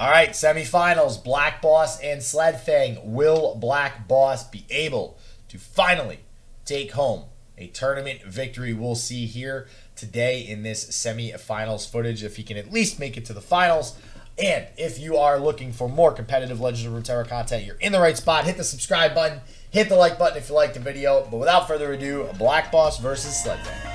All right, semifinals, BlackBoss and SledFang. Will BlackBoss be able to finally take home a tournament victory? We'll see here today in this semifinals footage if he can at least make it to the finals. And if you are looking for more competitive Legends of Runeterra content, you're in the right spot. Hit the subscribe button, hit the like button if you liked the video. But without further ado, BlackBoss versus SledFang.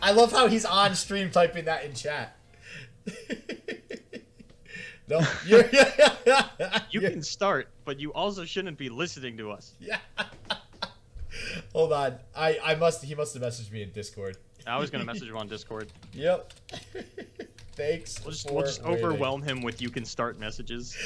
I love how he's on stream typing that in chat. No, you can start, but you also shouldn't be listening to us. Yeah. Hold on. He must have messaged me in Discord. I was gonna message him on Discord. Yep. Thanks. We'll just overwhelm him with "you can start" messages.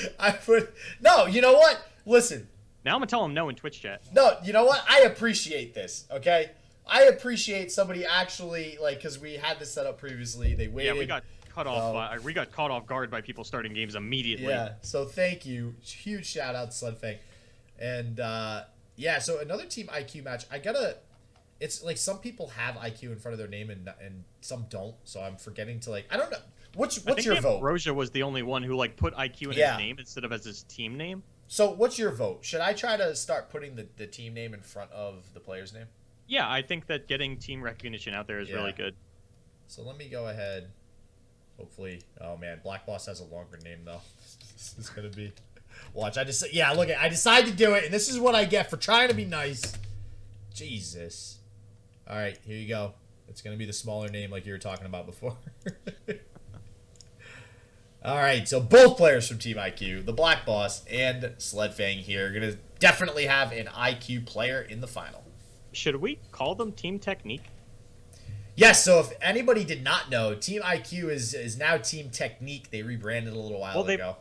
No, you know what? Listen. Now I'm gonna tell him no in Twitch chat. No, you know what? I appreciate this. Okay. I appreciate somebody actually, like, because we had this set up previously. They waited. Yeah, we got cut off. We got caught off guard by people starting games immediately. Yeah, so thank you. Huge shout out to SledFang. And yeah, so another team IQ match. It's like some people have IQ in front of their name and some don't. So I'm forgetting to, like, I don't know. What's your vote? Roja was the only one who like put IQ in his name instead of as his team name. So what's your vote? Should I try to start putting the team name in front of the player's name? Yeah, I think that getting team recognition out there is really good. So let me go ahead. Hopefully, oh man, BlackBoss has a longer name though. This is gonna be. Watch, I decided to do it, and this is what I get for trying to be nice. Jesus. All right, here you go. It's gonna be the smaller name like you were talking about before. All right, so both players from Team IQ, the BlackBoss and SledFang here, are gonna definitely have an IQ player in the final. Should we call them Team Technique? Yes, so if anybody did not know, Team IQ is now Team Technique. They rebranded a little while ago.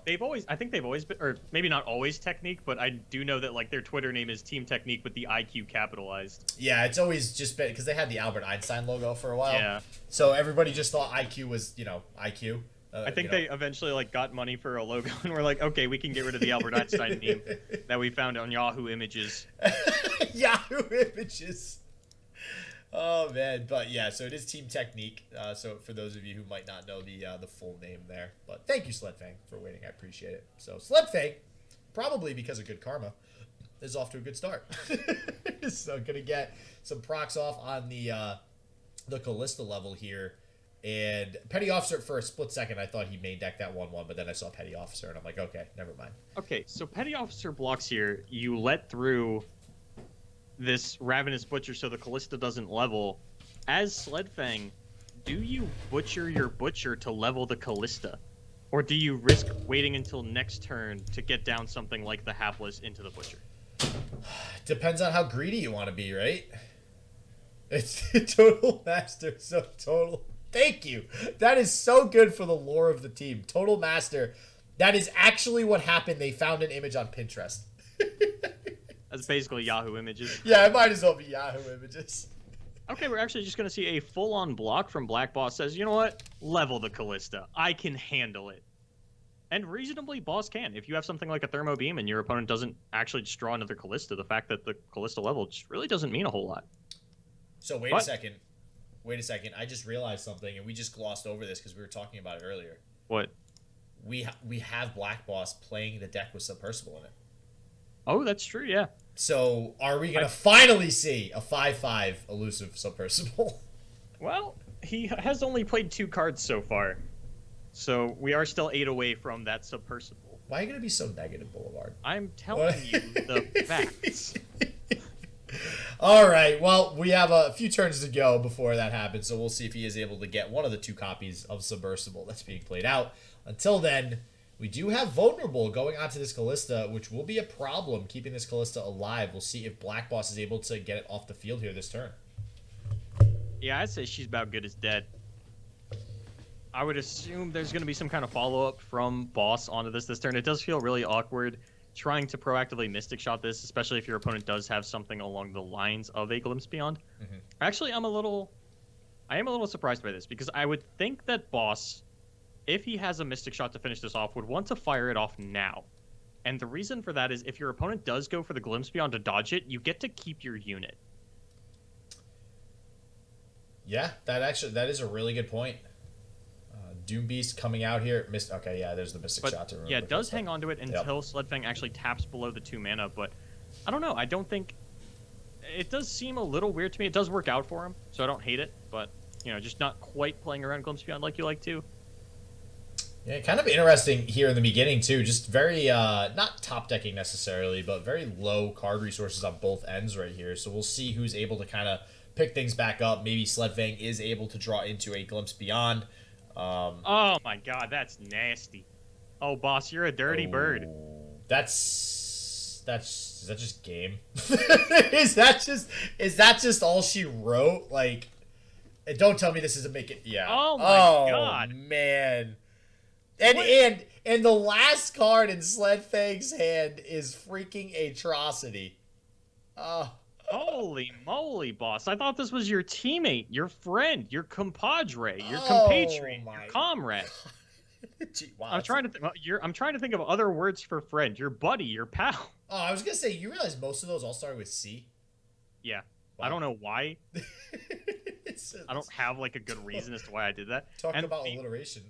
I think they've always been, or maybe not always Technique, but I do know that like their Twitter name is Team Technique with the IQ capitalized. Yeah, it's always just been, because they had the Albert Einstein logo for a while. Yeah. So everybody just thought IQ was, you know, IQ. I think they eventually like got money for a logo and were like, okay, we can get rid of the Albert Einstein name that we found on Yahoo Images. Yahoo Images. Oh man, but yeah, so it is Team Technique. So for those of you who might not know the full name there, but thank you SledFang for waiting. I appreciate it. So SledFang, probably because of good karma, is off to a good start. So gonna get some procs off on the Callista level here. And Petty Officer, for a split second, I thought he main decked that 1-1, but then I saw Petty Officer, and I'm like, okay, never mind. Okay, so Petty Officer blocks here. You let through this Ravenous Butcher so the Callista doesn't level. As SledFang, do you butcher your Butcher to level the Callista? Or do you risk waiting until next turn to get down something like the Hapless into the Butcher? Depends on how greedy you want to be, right? It's Total Master, so total... Thank you. That is so good for the lore of the team. Total Master. That is actually what happened. They found an image on Pinterest. That's basically Yahoo Images. Yeah, it might as well be Yahoo Images. Okay, we're actually just going to see a full-on block from BlackBoss. Says, you know what? Level the Callista. I can handle it. And reasonably, Boss can. If you have something like a Thermo Beam and your opponent doesn't actually just draw another Callista, the fact that the Callista level just really doesn't mean a whole lot. So wait a second. Wait a second, I just realized something, and we just glossed over this because we were talking about it earlier. What? We have BlackBoss playing the deck with Submersible in it. Oh, that's true, yeah. So are we going to finally see a 5/5 elusive Submersible? Well, he has only played 2 cards so far. So we are still 8 away from that Submersible. Why are you going to be so negative, Boulevard? I'm telling you the facts. All right, well, we have a few turns to go before that happens, so we'll see if he is able to get one of the 2 copies of Submersible that's being played out. Until then, we do have Vulnerable going onto this Callista, which will be a problem keeping this Callista alive. We'll see if BlackBoss is able to get it off the field here this turn. Yeah, I'd say she's about good as dead. I would assume there's going to be some kind of follow-up from Boss onto this turn. It does feel really awkward trying to proactively Mystic Shot this, especially if your opponent does have something along the lines of a Glimpse Beyond. Actually, I am a little surprised by this, because I would think that Boss, if he has a Mystic Shot to finish this off, would want to fire it off now. And the reason for that is if your opponent does go for the Glimpse Beyond to dodge it, you get to keep your unit. Yeah, that is a really good point. Doom Beast coming out here. Missed. Okay, yeah, there's the Mystic Shot to remove. Yeah, it does hang on to it until SledFang actually taps below the 2 mana, but I don't know. I don't think... It does seem a little weird to me. It does work out for him, so I don't hate it, but, you know, just not quite playing around Glimpse Beyond like you like to. Yeah, kind of interesting here in the beginning, too. Just very, not top-decking necessarily, but very low card resources on both ends right here. So we'll see who's able to kind of pick things back up. Maybe SledFang is able to draw into a Glimpse Beyond. Oh my god, that's nasty. Oh, boss, you're a dirty bird. Is that just game? is that just all she wrote? Like, don't tell me this is a make it. Yeah. Oh my god, man. And the last card in SledFang's hand is freaking Atrocity. Holy moly, boss. I thought this was your teammate, your friend, your compadre, your compatriot, your comrade. Gee, wow, I'm trying to think of other words for friend. Your buddy, your pal. Oh, I was going to say, you realize most of those all started with C? Yeah. Wow. I don't know why. I don't have like a good reason as to why I did that. Talking about alliteration.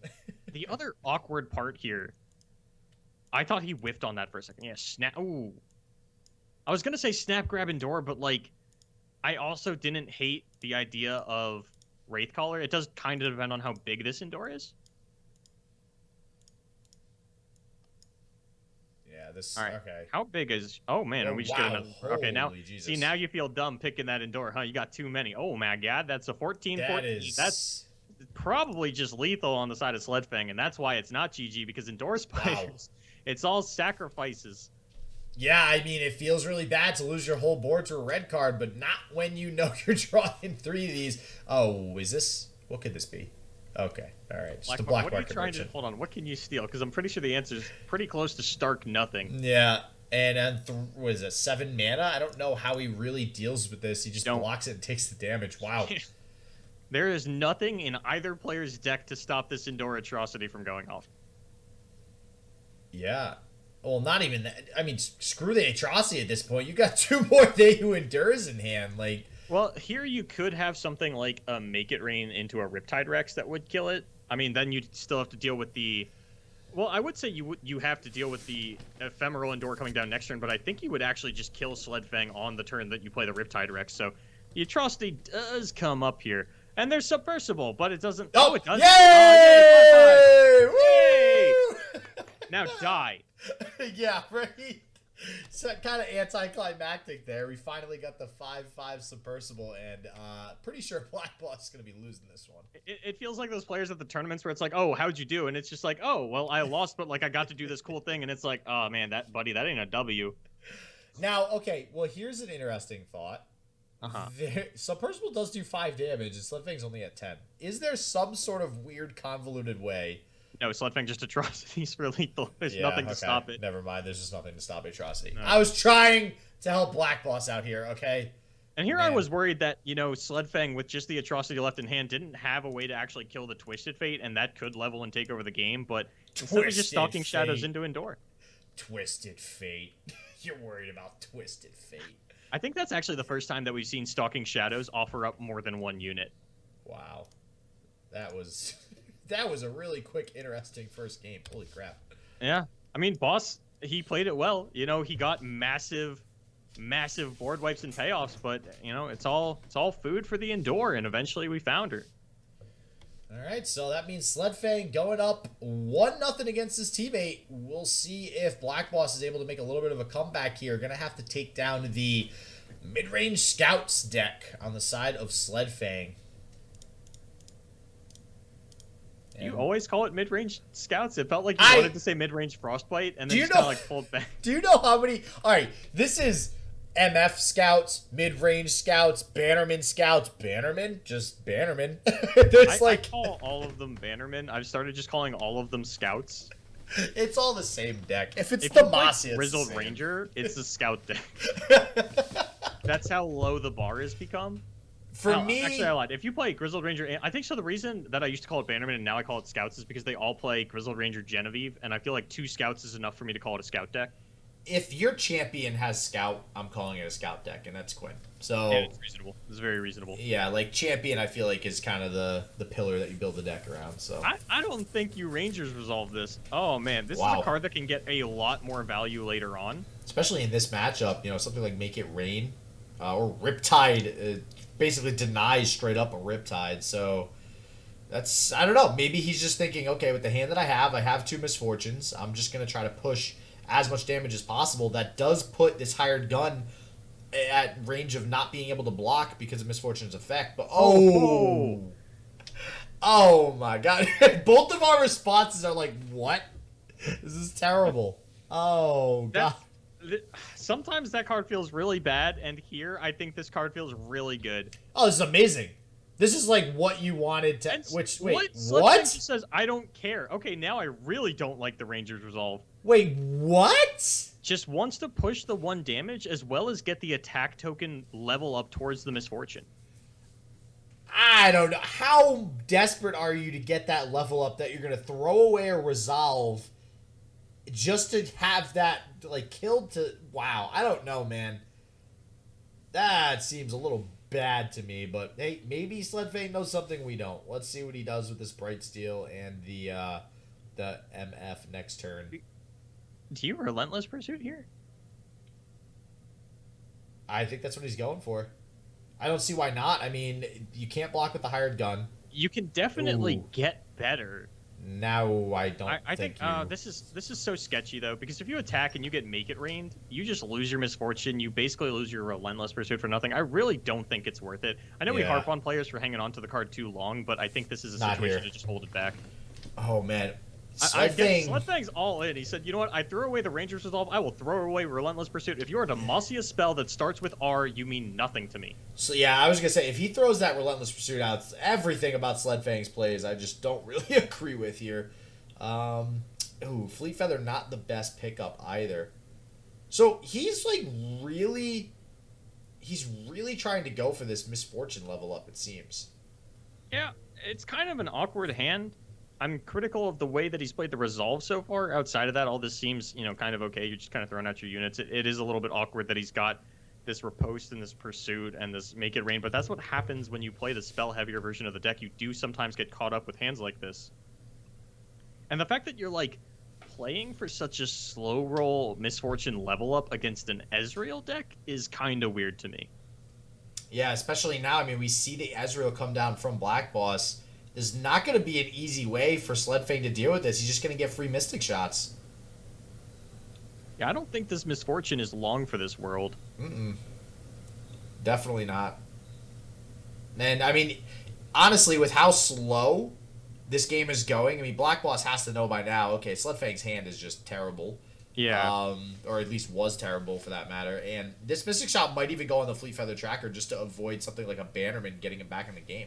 The other awkward part here, I thought he whiffed on that for a second. Yeah, snap. Ooh. I was going to say snap, grab, and door, but, like, I also didn't hate the idea of Wraithcaller. It does kind of depend on how big this Endor is. Yeah, this... All right. Okay. How big is... Oh, man, are we just getting another... Okay, now... Jesus. See, now you feel dumb picking that Endor, huh? You got too many. Oh, my God, that's a 14-14. That's probably just lethal on the side of SledFang, and that's why it's not GG, because Endor Spiders, it's all sacrifices. Yeah, I mean, it feels really bad to lose your whole board to a red card, but not when you know you're drawing 3 of these. Oh, is this... What could this be? Okay, all right. Just a black market conversion. Hold on, what can you steal? Because I'm pretty sure the answer is pretty close to stark nothing. Yeah, and then, what is it, 7 mana? I don't know how he really deals with this. He just blocks it and takes the damage. Wow. There is nothing in either player's deck to stop this Endor Atrocity from going off. Yeah. Well, not even that. I mean, screw the Atrocity at this point. You got 2 more They Who Endures in hand. Like, well, here you could have something like a Make It Rain into a Riptide Rex that would kill it. I mean, then you'd still have to deal with the... Well, I would say you have to deal with the Ephemeral Endor coming down next turn, but I think you would actually just kill SledFang on the turn that you play the Riptide Rex. So the Atrocity does come up here. And there's Subversible, but it doesn't... Oh, it does. Yay! Yay! Now die. Yeah, right. So kind of anticlimactic there. We finally got the 5/5 Subversible, and pretty sure BlackBoss is going to be losing this one. It feels like those players at the tournaments where it's like, oh, how'd you do? And it's just like, oh, well, I lost, but like I got to do this cool thing, and it's like, oh man, that ain't a W. Now, okay, well, here's an interesting thought. Subversible does do 5 damage, and SledFang's only at 10. Is there some sort of weird, convoluted way? No, SledFang just Atrocities for lethal. There's nothing to stop it. Never mind. There's just nothing to stop Atrocity. No. I was trying to help BlackBoss out here, okay? And here I was worried that, you know, SledFang, with just the Atrocity left in hand, didn't have a way to actually kill the Twisted Fate, and that could level and take over the game, but instead of just stalking Shadows into Endor. Twisted Fate. You're worried about Twisted Fate. I think that's actually the first time that we've seen Stalking Shadows offer up more than 1 unit. Wow. That was a really quick, interesting first game. Holy crap. Yeah. I mean, Boss, he played it well. You know, he got massive board wipes and payoffs, but, you know, it's all food for the Endor, and eventually we found her. All right, so that means SledFang going up 1-0 against his teammate. We'll see if BlackBoss is able to make a little bit of a comeback here. Going to have to take down the mid-range Scouts deck on the side of SledFang. You always call it mid-range Scouts? It felt like you wanted to say mid-range Frostbite, and then just kind of like pulled back. Do you know how many... All right, this is MF Scouts, mid-range Scouts, Bannerman Scouts. Bannerman? Just Bannerman. I call all of them Bannerman. I've started just calling all of them Scouts. It's all the same deck. If the Mossy, Grizzled Ranger, it's the Scout deck. That's how low the bar has become. For me... Actually, I lied. If you play Grizzled Ranger... I think so the reason that I used to call it Bannerman and now I call it Scouts is because they all play Grizzled Ranger Genevieve, and I feel like 2 Scouts is enough for me to call it a Scout deck. if your champion has Scout, I'm calling it a Scout deck, and that's Quinn. So Yeah, it's reasonable. It's very reasonable. yeah, like champion, I feel like is kind of the pillar that you build the deck around. So I don't think you Rangers resolve this. Oh man, this is a card that can get a lot more value later on. Especially in this matchup, something like Make It Rain or Riptide basically denies straight up a Riptide. So that's, I don't know. Maybe he's just thinking, okay, with the hand that I have 2 Misfortunes. I'm just going to try to push as much damage as possible. That does put this hired gun at range of not being able to block because of Misfortune's effect. But oh my god. Both of our responses are like, what? This is terrible. Oh god. Sometimes that card feels really bad, and here I think this card feels really good. Oh, this is amazing. This is like what you wanted to. Wait, what? Just says I don't care. Okay, now I really don't like the Rangers resolve. Wait, what? Just wants to push the 1 damage as well as get the attack token level up towards the Misfortune. I don't know. How desperate are you to get that level up that you're gonna throw away a resolve just to have that like killed to? Wow, I don't know, man. That seems a little bad to me, but hey, maybe SledFang knows something we don't. Let's see what he does with this Bright Steel and the MF next turn. Do you Relentless Pursuit here? I think that's what he's going for. I don't see why not. I mean, you can't block with the hired gun. You can definitely get better. No, I don't. I think this is so sketchy though, because if you attack and you get Make It Rained, you just lose your Misfortune. You basically lose your Relentless Pursuit for nothing. I really don't think it's worth it. I know we harp on players for hanging on to the card too long, but I think this is a situation to just hold it back. Oh man. SledFang's all in. He said, you know what? I threw away the Ranger's Resolve. I will throw away Relentless Pursuit. If you're a Demacia spell that starts with R, you mean nothing to me. So yeah, I was going to say, if he throws that Relentless Pursuit out, everything about SledFang's plays I just don't really agree with here. Fleet Feather, not the best pickup either. So he's like really trying to go for this Misfortune level up, it seems. Yeah, it's kind of an awkward hand. I'm critical of the way that he's played the Resolve so far. Outside of that, all this seems, kind of okay. You're just kind of throwing out your units. It is a little bit awkward that he's got this Riposte and this Pursuit and this Make It Rain, but that's what happens when you play the spell-heavier version of the deck. You do sometimes get caught up with hands like this. And the fact that you're, playing for such a slow roll Misfortune level up against an Ezreal deck is kind of weird to me. Yeah, especially now. I mean, we see the Ezreal come down from BlackBoss. There's not going to be an easy way for SledFang to deal with this. He's just going to get free Mystic shots. Yeah, I don't think this Misfortune is long for this world. Definitely not. And, I mean, honestly, with how slow this game is going, I mean, BlackBoss has to know by now, okay, SledFang's hand is just terrible. Yeah. Or at least was terrible for that matter. And this Mystic shot might even go on the Fleet Feather tracker just to avoid something like a Bannerman getting him back in the game.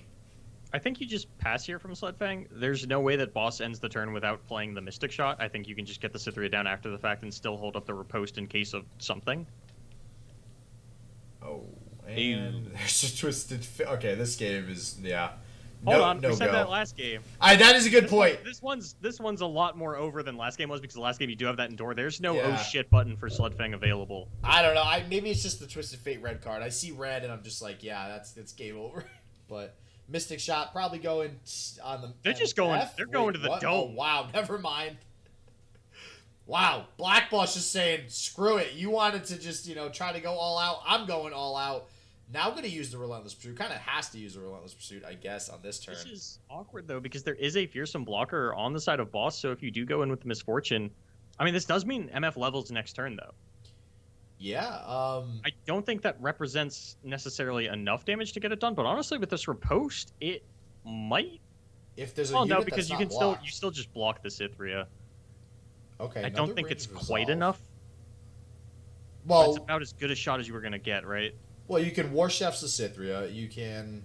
I think you just pass here from SledFang. There's no way that boss ends the turn without playing the Mystic Shot. I think you can just get the Cytherea down after the fact and still hold up the Riposte in case of something. Oh, and there's a twisted... Okay, this game is... Yeah. Hold on, we said that last game. That is a good point. This one's a lot more over than last game was, because the last game you do have that Endure. There's no oh shit button for SledFang available. I don't know. Maybe it's just the Twisted Fate red card. I see red and I'm just like, yeah, that's game over. But... Mystic Shot probably going on the... They're just going... They're going to the dome. Oh, wow. Never mind. Wow. BlackBoss just saying, screw it. You wanted to just, try to go all out. I'm going all out. Now I'm going to use the Relentless Pursuit. Kind of has to use the Relentless Pursuit, I guess, on this turn. This is awkward, though, because there is a fearsome blocker on the side of boss, so if you do go in with the Misfortune... I mean, this does mean MF levels next turn, though. Yeah, I don't think that represents necessarily enough damage to get it done, but honestly, with this Riposte, it might. If there's a unit no, because that's you not can blocked. you still just block the Cytherea. Okay. I don't think it's quite resolve. enough. Well, it's about as good a shot as you were gonna get, right? Well, you can War Chef's the Cytherea. You can.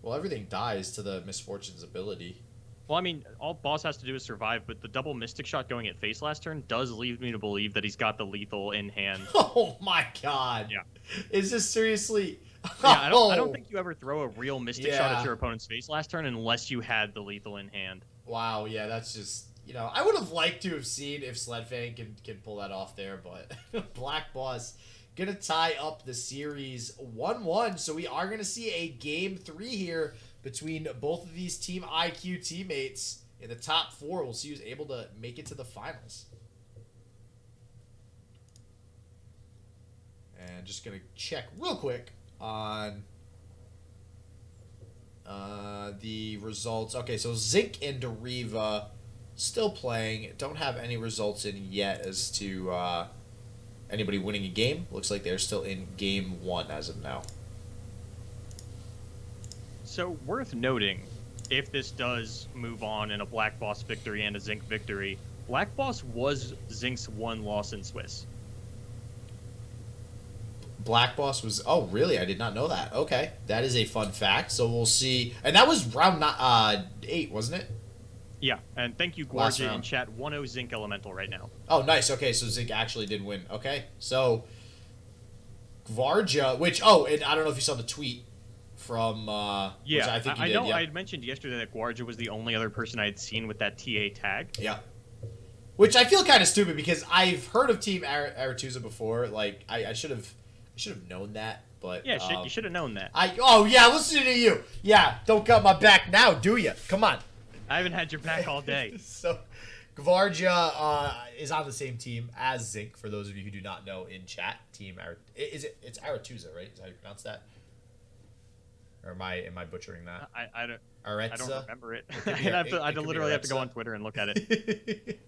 Well, everything dies to the Misfortune's ability. Well, I mean, all boss has to do is survive, but the double Mystic Shot going at face last turn does lead me to believe that he's got the lethal in hand. Oh my god. Yeah. Is this seriously... Yeah, I don't think you ever throw a real Mystic Shot at your opponent's face last turn unless you had the lethal in hand. Wow, yeah, that's just... you know, I would have liked to have seen if SledFang can pull that off there, but BlackBoss gonna tie up the series 1-1. So we are gonna see a game 3 here between both of these Team IQ teammates in the top 4. We'll see who's able to make it to the finals. And just gonna check real quick on the results. Okay, so Zinc and Deriva still playing. Don't have any results in yet as to anybody winning a game. Looks like they're still in game 1 as of now. So worth noting, if this does move on in a BlackBoss victory and a Zinc victory, BlackBoss was Zinc's 1 loss in Swiss. BlackBoss was... Oh, really? I did not know that. Okay. That is a fun fact. So we'll see. And that was round 8, wasn't it? Yeah. And thank you, Guardia, in chat. 1-0 Zinc Elemental right now. Oh, nice. Okay, so Zinc actually did win. Okay. So, Guardia, which... Oh, and I don't know if you saw the tweet from... yeah, I think you I did. know Yeah. I had mentioned yesterday that Guardia was the only other person I had seen with that TA tag. Yeah. Which I feel kind of stupid because I've heard of Team Aretuza before. Like, I should have known that, but... Yeah, you should have known that. Oh, yeah, listen to you. Yeah, don't cut my back now, do you? Come on. I haven't had your back all day. So, Guardia is on the same team as Zinc, for those of you who do not know in chat. Team it's Aretuza, right? Is that how you pronounce that? Or am I butchering that? I don't remember it. I literally have to go on Twitter and look at it.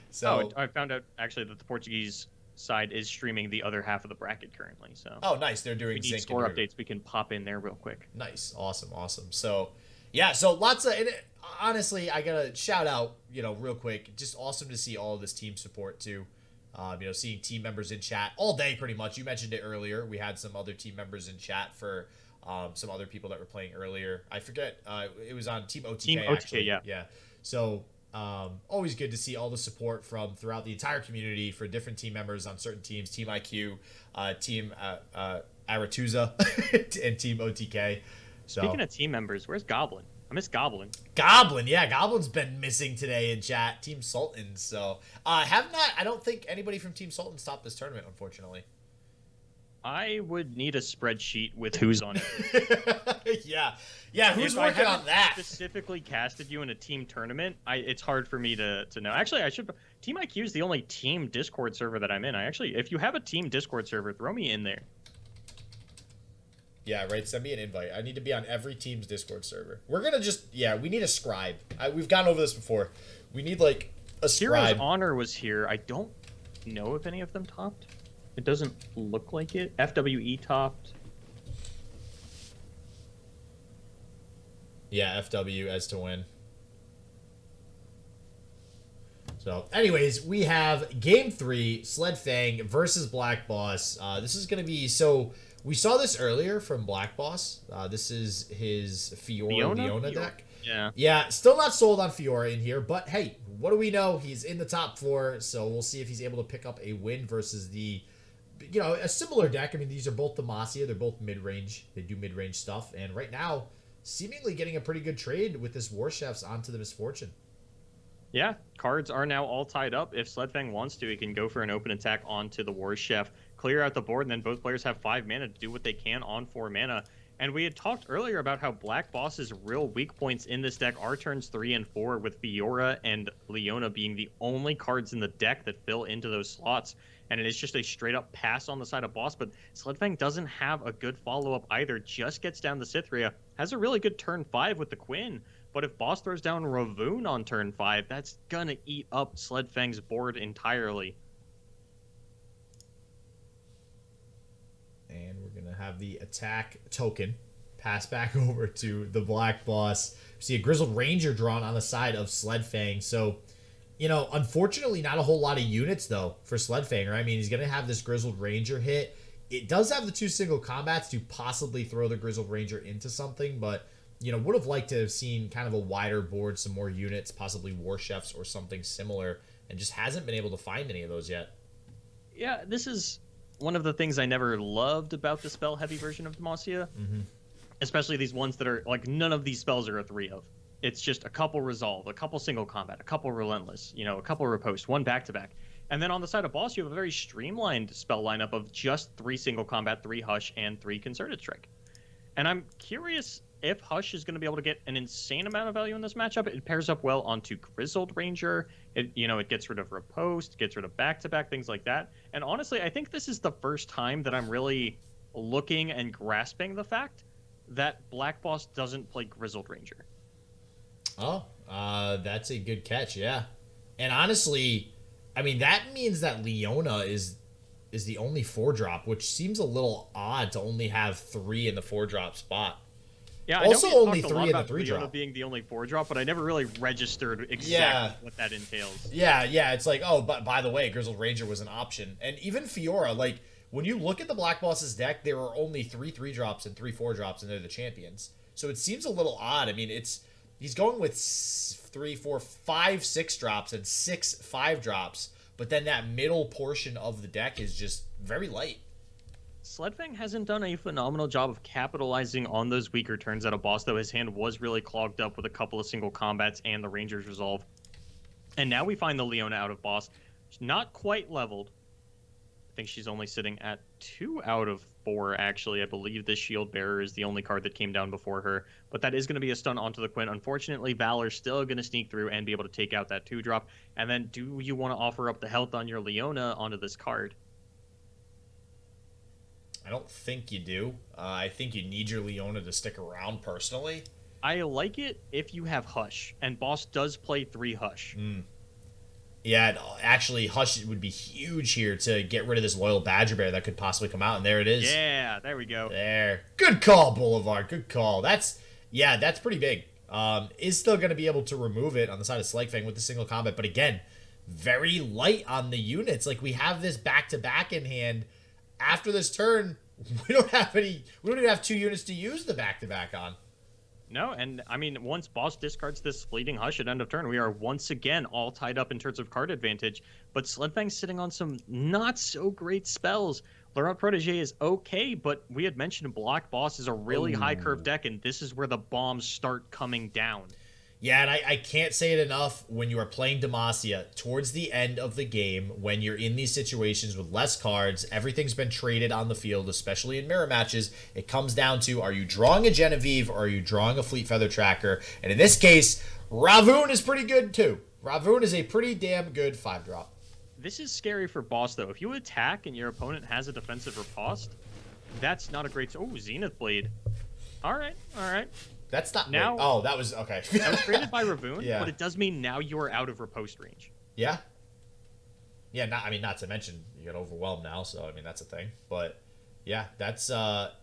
So I found out actually that the Portuguese side is streaming the other half of the bracket currently. So nice. They're doing Zinc score updates. We can pop in there real quick. Nice, awesome. So yeah, so lots of honestly, I gotta shout out, real quick. Just awesome to see all of this team support too. Seeing team members in chat all day pretty much. You mentioned it earlier. We had some other team members in chat for some other people that were playing earlier. I forget. It was on Team OTK. Team OTK, actually. Yeah. So always good to see all the support from throughout the entire community for different team members on certain teams. Team IQ, Team Aretuza, and Team OTK. So, speaking of team members, where's Goblin? I miss Goblin. Yeah, Goblin's been missing today in chat. Team Sultan. So I don't think anybody from Team Sultan stopped this tournament, unfortunately. I would need a spreadsheet with who's on it. Yeah, who's working on that? Specifically casted you in a team tournament, it's hard for me to know. Actually, Team IQ is the only team Discord server that I'm in. If you have a team Discord server, throw me in there. Yeah, right. Send me an invite. I need to be on every team's Discord server. We're gonna we need a scribe. We've gone over this before. We need like a scribe. Hero's Honor was here. I don't know if any of them topped. It doesn't look like it. FWE topped. Yeah, FW as to win. So, anyways, we have Game 3, SledFang versus BlackBoss. This is going to be... So, we saw this earlier from BlackBoss. This is his Fiora deck. Yeah, still not sold on Fiora in here, but hey, what do we know? He's in the top 4, so we'll see if he's able to pick up a win versus the... a similar deck. I mean, these are both Demacia. They're both mid-range. They do mid-range stuff. And right now, seemingly getting a pretty good trade with this War Chefs onto the Misfortune. Yeah, cards are now all tied up. If SledFang wants to, he can go for an open attack onto the War Chef, clear out the board, and then both players have 5 mana to do what they can on 4 mana. And we had talked earlier about how BlackBoss's real weak points in this deck are turns 3 and 4, with Fiora and Leona being the only cards in the deck that fill into those slots. And it is just a straight-up pass on the side of Boss, but SledFang doesn't have a good follow-up either, just gets down the Cythria, has a really good turn 5 with the Quinn, but if Boss throws down Ravoon on turn 5, that's gonna eat up SledFang's board entirely. And we're gonna have the attack token pass back over to the BlackBoss. We see a Grizzled Ranger drawn on the side of SledFang, so... unfortunately, not a whole lot of units, though, for SledFang, right? I mean, he's going to have this Grizzled Ranger hit. It does have the 2 single combats to possibly throw the Grizzled Ranger into something, but, would have liked to have seen kind of a wider board, some more units, possibly War Chefs or something similar, and just hasn't been able to find any of those yet. Yeah, this is one of the things I never loved about the spell-heavy version of Demacia. Especially these ones that are, none of these spells are a 3 of. It's just a couple resolve, a couple single combat, a couple relentless, a couple riposte, one back to back. And then on the side of boss, you have a very streamlined spell lineup of just 3 single combat, 3 hush, and 3 concerted strike. And I'm curious if hush is going to be able to get an insane amount of value in this matchup. It pairs up well onto Grizzled Ranger. It gets rid of riposte, gets rid of back to back, things like that. And honestly, I think this is the first time that I'm really looking and grasping the fact that BlackBoss doesn't play Grizzled Ranger. Oh, that's a good catch, yeah. And honestly, I mean, that means that Leona is the only 4-drop, which seems a little odd to only have 3 in the 4-drop spot. Yeah, also I know only 3 in the 3-drop. Leona being the only 4-drop, but I never really registered exactly what that entails. Yeah, it's like, oh, but by the way, Grizzled Ranger was an option. And even Fiora, like, when you look at the BlackBoss's deck, there are only 3 3-drops and 3 4-drops, and they're the champions. So it seems a little odd. I mean, he's going with 3, 4, 5 6-drops and 6 5-drops, but then that middle portion of the deck is just very light. SledFang hasn't done a phenomenal job of capitalizing on those weaker turns at a boss, though his hand was really clogged up with a couple of single combats and the Ranger's Resolve. And now we find the Leona out of boss. She's not quite leveled. I think she's only sitting at 2 out of 4, actually. I believe this Shield Bearer is the only card that came down before her. But that is going to be a stun onto the Quinn. Unfortunately, Valor's still going to sneak through and be able to take out that 2-drop. And then do you want to offer up the health on your Leona onto this card? I don't think you do. I think you need your Leona to stick around, personally. I like it if you have Hush. And boss does play 3 Hush. Yeah, actually, Hush would be huge here to get rid of this Loyal Badger Bear that could possibly come out, and there it is. Yeah, there we go. There. Good call, Boulevard. Good call. That's pretty big. Is still going to be able to remove it on the side of SledFang with the single combat, but again, very light on the units. Like, we have this back-to-back in hand. After this turn, we don't even have 2 units to use the back-to-back on. No, and I mean, once boss discards this fleeting Hush at end of turn, we are once again all tied up in terms of card advantage. But SledFang's sitting on some not so great spells. Laurent Protege is okay, but we had mentioned BlackBoss is a really high curve deck, and this is where the bombs start coming down. Yeah, and I can't say it enough, when you are playing Demacia, towards the end of the game, when you're in these situations with less cards, everything's been traded on the field, especially in mirror matches, it comes down to, are you drawing a Genevieve or are you drawing a Fleet Feather Tracker? And in this case, Ravoon is pretty good too. Ravoon is a pretty damn good 5-drop. This is scary for boss, though. If you attack and your opponent has a defensive riposte, that's not a great... Oh, Zenith Blade. All right. That's not now. Wait. Oh, that was okay. That was created by Ravoon, yeah. But it does mean now you are out of riposte range. Yeah. Yeah. Not to mention you get overwhelmed now, so I mean that's a thing. But yeah, that's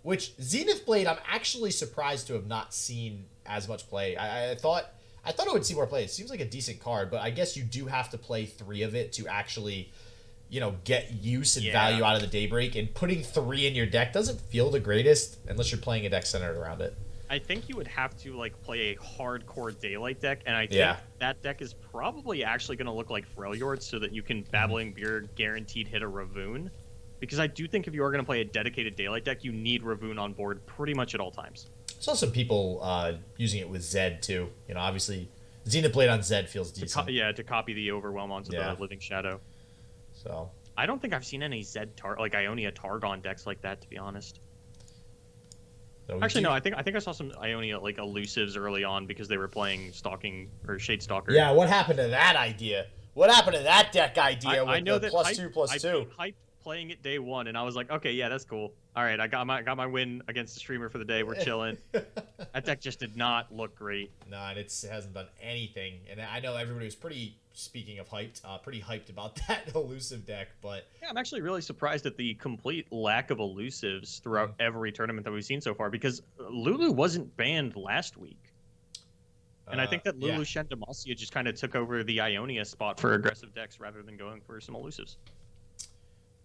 which Zenith Blade. I'm actually surprised to have not seen as much play. I thought it would see more play. It seems like a decent card, but I guess you do have to play 3 of it to actually, get use and value out of the Daybreak. And putting 3 in your deck doesn't feel the greatest unless you're playing a deck centered around it. I think you would have to play a hardcore Daylight deck, and I think that deck is probably actually going to look like Freljord, so that you can Babbling Beard guaranteed hit a Ravoon. Because I do think if you are going to play a dedicated Daylight deck, you need Ravoon on board pretty much at all times. I saw some people using it with Zed too. Obviously Zenith Blade on Zed feels decent. To copy the Overwhelm onto the Living Shadow. So I don't think I've seen any Zed Ionia Targon decks like that, to be honest. Actually, no. I think I saw some Ionia elusives early on because they were playing Stalking or Shade Stalker. Yeah, what happened to that idea? What happened to that deck idea with the +2/+2? I hyped playing it day 1, and I was like, okay, yeah, that's cool. All right, I got my win against the streamer for the day. We're chilling. That deck just did not look great. No, and it hasn't done anything. And I know everybody was pretty hyped about that elusive deck, but yeah, I'm actually really surprised at the complete lack of elusives throughout every tournament that we've seen so far, because Lulu wasn't banned last week. And I think that Lulu Shen Demacia just kind of took over the Ionia spot for aggressive decks rather than going for some elusives.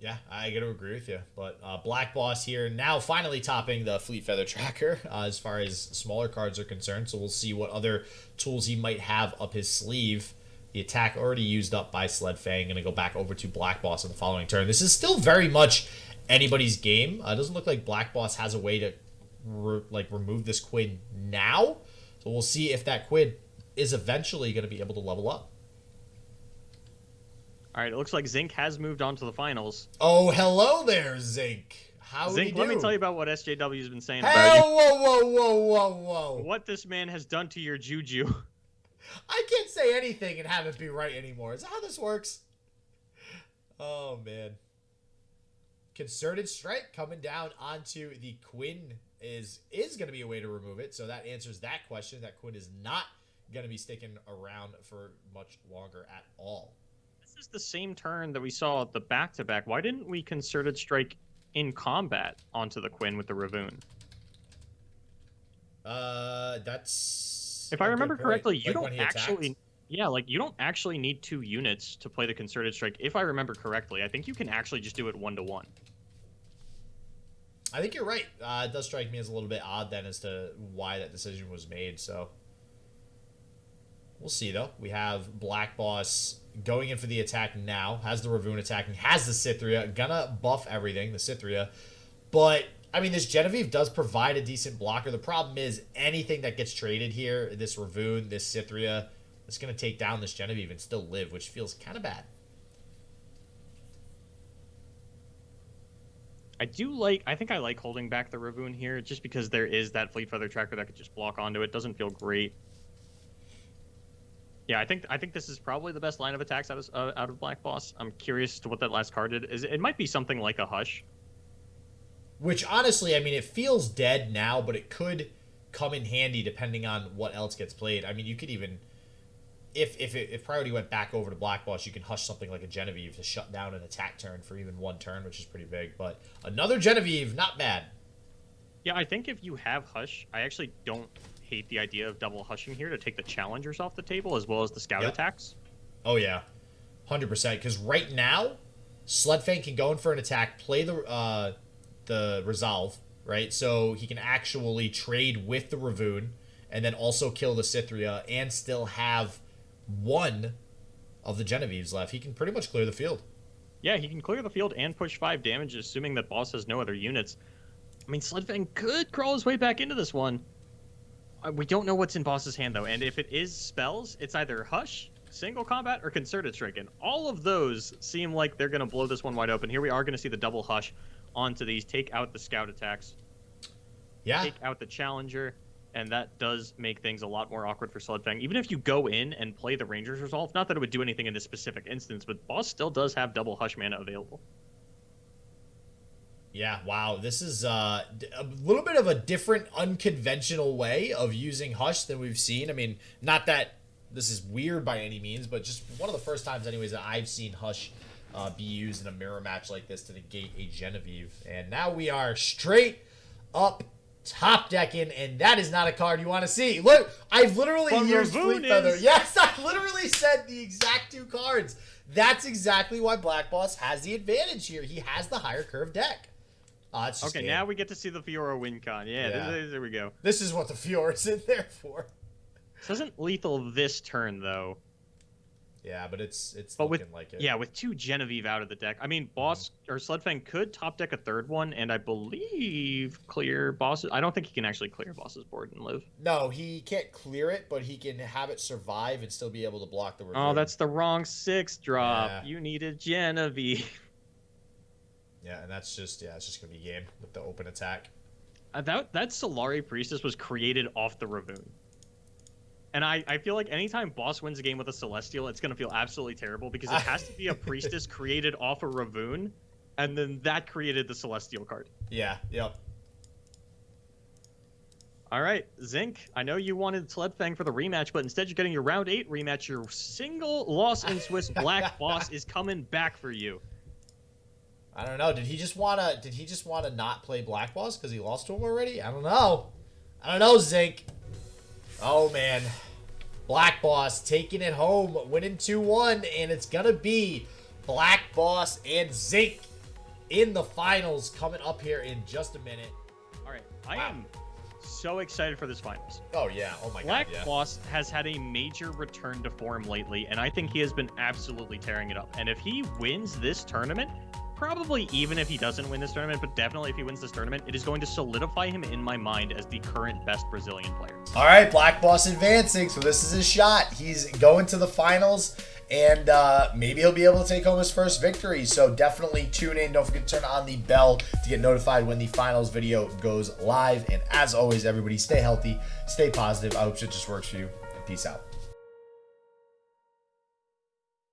Yeah, I got to agree with you. But BlackBoss here now finally topping the Fleet Feather Tracker as far as smaller cards are concerned. So we'll see what other tools he might have up his sleeve. The attack already used up by SledFang. Going to go back over to BlackBoss in the following turn. This is still very much anybody's game. It doesn't look like BlackBoss has a way to remove this Quinn now. So we'll see if that Quinn is eventually going to be able to level up. All right, it looks like Zinc has moved on to the finals. Oh, hello there, Zinc. How Zinc, do? let me tell you about what SJW's been saying Hey, about you. whoa. What this man has done to your juju. I can't say anything and have it be right anymore. Is that how this works? Oh, man. Concerted Strike coming down onto the Quinn is going to be a way to remove it. So that answers that question. That Quinn is not going to be sticking around for much longer at all. This is the same turn that we saw at the back-to-back. Why didn't we Concerted Strike in combat onto the Quinn with the Ravoon? That's... If I remember correctly, you like don't actually... Yeah, like, you don't actually need 2 units to play the Concerted Strike. If I remember correctly, I think you can actually just do it 1-to-1. I think you're right. It does strike me as a little bit odd then as to why that decision was made, so... We'll see, though. We have BlackBoss going in for the attack now. Has the Ravoon attacking. Has the Cythria. Gonna buff everything, the Cythria. But, I mean, this Genevieve does provide a decent blocker. The problem is anything that gets traded here, this Ravoon, this Cythria, it's going to take down this Genevieve and still live, which feels kind of bad. I think I like holding back the Ravoon here, just because there is that Fleet Feather Tracker that could just block onto it. Doesn't feel great. Yeah, I think this is probably the best line of attacks out of BlackBoss. I'm curious to what that last card did. It might be something like a Hush. Which, honestly, I mean, it feels dead now, but it could come in handy depending on what else gets played. I mean, you could even... If priority went back over to BlackBoss, you can Hush something like a Genevieve to shut down an attack turn for even 1 turn, which is pretty big. But another Genevieve, not bad. Yeah, I think if you have Hush, I actually don't hate the idea of double Hushing here to take the challengers off the table as well as the scout attacks. Oh, yeah. 100%. Because right now, SledFang can go in for an attack, play the Resolve, right? So he can actually trade with the Ravoon and then also kill the Cythria and still have 1 of the Genevieves left. He can pretty much clear the field. Yeah, he can clear the field and push 5 damage, assuming that boss has no other units. I mean, SledFang could crawl his way back into this one. We don't know what's in boss's hand, though, and if it is spells, it's either Hush, Single Combat, or Concerted Strike, and all of those seem like they're going to blow this one wide open. Here we are going to see the double Hush onto these, take out the scout attacks, take out the challenger, and that does make things a lot more awkward for SledFang. Even if you go in and play the Ranger's Resolve, not that it would do anything in this specific instance, but boss still does have double Hush mana available. Yeah, wow. This is a little bit of a different, unconventional way of using Hush than we've seen. I mean, not that this is weird by any means, but just one of the first times anyways that I've seen Hush be used in a mirror match like this to negate a Genevieve. And now we are straight up top decking, and that is not a card you want to see. Look, I've literally used Fleet Feather. Yes, I literally said the exact 2 cards. That's exactly why BlackBoss has the advantage here. He has the higher curve deck. Okay, now we get to see the Fiora win con. Yeah. There we go. This is what the Fiora's in there for. This isn't lethal this turn, though. Yeah, but it's looking like it. Yeah, with 2 Genevieve out of the deck. I mean, boss or SledFang could top deck a 3rd one, and I believe clear bosses. I don't think he can actually clear boss's board and live. No, he can't clear it, but he can have it survive and still be able to block the Ravoon. Oh, that's the wrong 6 drop. Yeah. You needed Genevieve. Yeah, and it's just gonna be game with the open attack. That Solari Priestess was created off the Ravoon. And I feel like anytime boss wins a game with a Celestial, it's going to feel absolutely terrible because it has to be a Priestess created off a Ravoon, and then that created the Celestial card. Yeah, yep. All right, Zinc, I know you wanted SledFang for the rematch, but instead you're getting your round 8 rematch. Your single loss in Swiss BlackBoss is coming back for you. I don't know. Did he just wanna not play BlackBoss because he lost to him already? I don't know, Zinc. Oh, man. BlackBoss taking it home, winning 2-1, and it's going to be BlackBoss and Zinc in the finals coming up here in just a minute. All right. I am so excited for this finals. Oh, yeah. Oh, my God, yeah. BlackBoss has had a major return to form lately, and I think he has been absolutely tearing it up. And if he wins this tournament, probably even if he doesn't win this tournament, but definitely if he wins this tournament, it is going to solidify him in my mind as the current best Brazilian player. All right, BlackBoss advancing, so this is his shot. He's going to the finals, and maybe he'll be able to take home his first victory. So definitely tune in. Don't forget to turn on the bell to get notified when the finals video goes live. And as always, everybody, stay healthy, stay positive. I hope shit just works for you, and peace out.